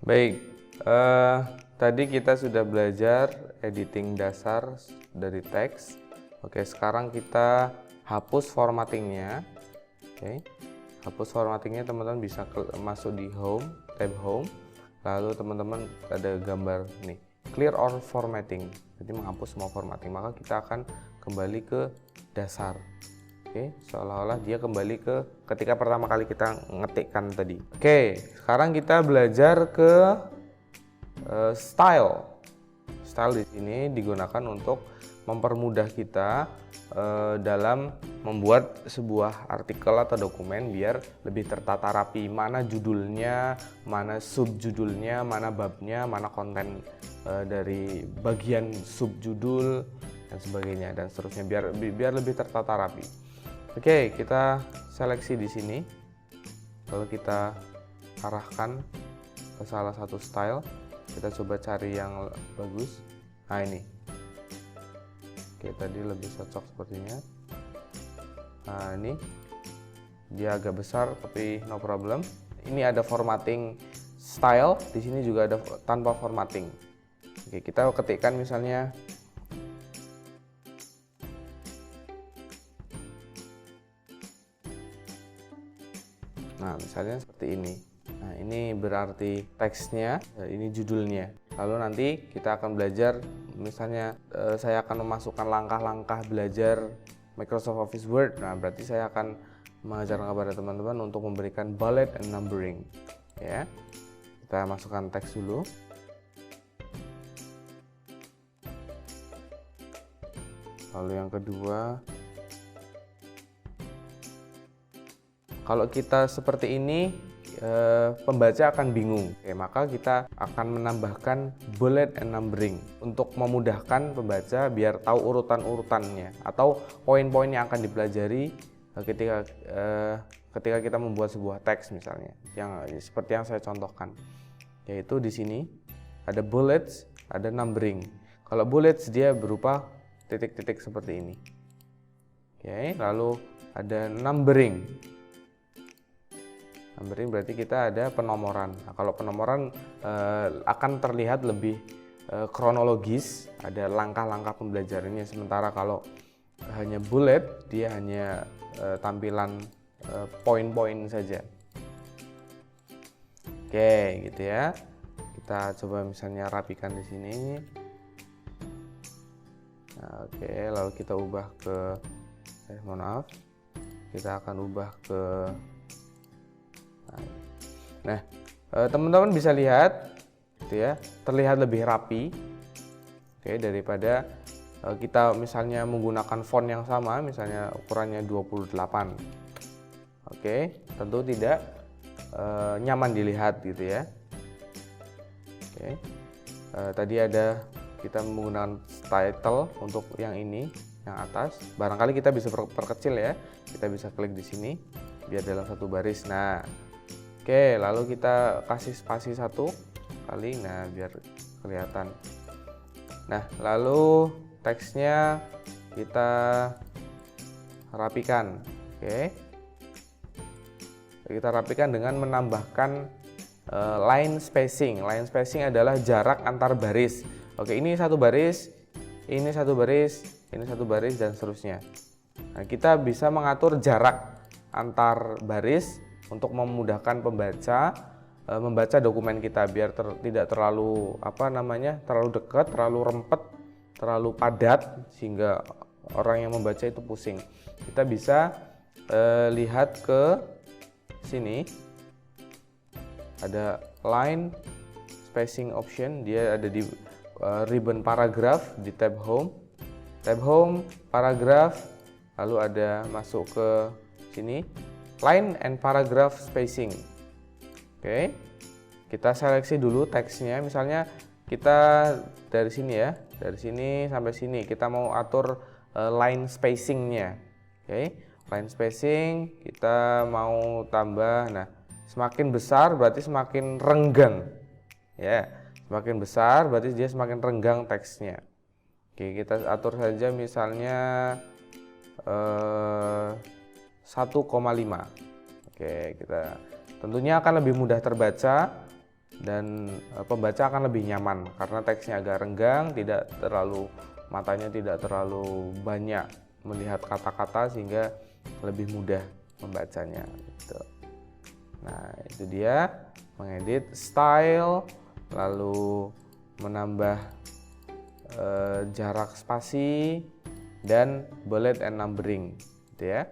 Baik, tadi kita sudah belajar editing dasar dari teks. Oke, sekarang kita hapus formattingnya. Oke, hapus formattingnya, teman-teman bisa masuk di home, tab home, lalu teman-teman ada gambar nih, clear all formatting, jadi menghapus semua formatting. Maka kita akan kembali ke dasar. Oke, seolah-olah dia kembali ke ketika pertama kali kita ngetikkan tadi. Oke, sekarang kita belajar ke style. Style di sini digunakan untuk mempermudah kita dalam membuat sebuah artikel atau dokumen biar lebih tertata rapi. Mana judulnya, mana subjudulnya, mana babnya, mana konten dari bagian subjudul dan sebagainya dan seterusnya, biar lebih tertata rapi. Oke, kita seleksi di sini, lalu kita arahkan ke salah satu style. Kita coba cari yang bagus. Nah, ini. Oke, tadi lebih cocok sepertinya. Nah, ini dia agak besar tapi no problem. Ini ada formatting style, di sini juga ada tanpa formatting. Oke, kita ketikkan misalnya misalnya seperti ini. Nah, ini berarti teksnya, ini judulnya. Lalu nanti kita akan belajar, misalnya saya akan memasukkan langkah-langkah belajar Microsoft Office Word. Nah, berarti saya akan mengajarkan kepada teman-teman untuk memberikan bullet and numbering. Ya, kita masukkan teks dulu. Lalu yang kedua, kalau kita seperti ini, pembaca akan bingung. Oke, maka kita akan menambahkan bullet and numbering untuk memudahkan pembaca biar tahu urutan-urutannya atau poin-poin yang akan dipelajari ketika kita membuat sebuah teks, misalnya yang seperti yang saya contohkan. Yaitu di sini ada bullets, ada numbering. Kalau bullets dia berupa titik-titik seperti ini. Oke, lalu ada numbering. Numbering berarti kita ada penomoran. Nah, kalau penomoran akan terlihat lebih kronologis, ada langkah-langkah pembelajarannya. Sementara kalau hanya bullet, dia hanya tampilan poin-poin saja. Oke, gitu ya. Kita coba misalnya rapikan di sini. Nah, oke, lalu kita ubah ke, mohon maaf, kita akan ubah ke. Nah, teman-teman bisa lihat, gitu ya, terlihat lebih rapi, oke, daripada kita misalnya menggunakan font yang sama, misalnya ukurannya 28. Oke, tentu tidak nyaman dilihat, gitu ya. Oke, tadi ada kita menggunakan title untuk yang ini, yang atas. Barangkali kita bisa perkecil ya. Kita bisa klik di sini biar dalam satu baris. Nah, oke, lalu kita kasih spasi 1 kali, nah biar kelihatan. Nah, lalu teksnya kita rapikan. Oke, kita rapikan dengan menambahkan line spacing. Line spacing adalah jarak antar baris. Oke, ini satu baris, ini satu baris, ini satu baris, dan seterusnya. Nah, kita bisa mengatur jarak antar baris untuk memudahkan pembaca membaca dokumen kita biar tidak terlalu terlalu dekat, terlalu rempet, terlalu padat sehingga orang yang membaca itu pusing. Kita bisa lihat ke sini, ada line spacing option, dia ada di ribbon paragraph di tab home, paragraph, lalu ada masuk ke sini line and paragraph spacing. Oke, kita seleksi dulu teksnya. Misalnya kita dari sini ya, dari sini sampai sini kita mau atur line spacingnya. Oke, line spacing kita mau tambah. Nah, semakin besar berarti semakin renggang. Ya, semakin besar berarti dia semakin renggang teksnya. Oke, kita atur saja misalnya 1,5. Oke, kita tentunya akan lebih mudah terbaca dan pembaca akan lebih nyaman karena teksnya agak renggang, matanya tidak terlalu banyak melihat kata-kata sehingga lebih mudah membacanya gitu. Nah, itu dia mengedit style, lalu menambah jarak spasi dan bullet and numbering gitu ya.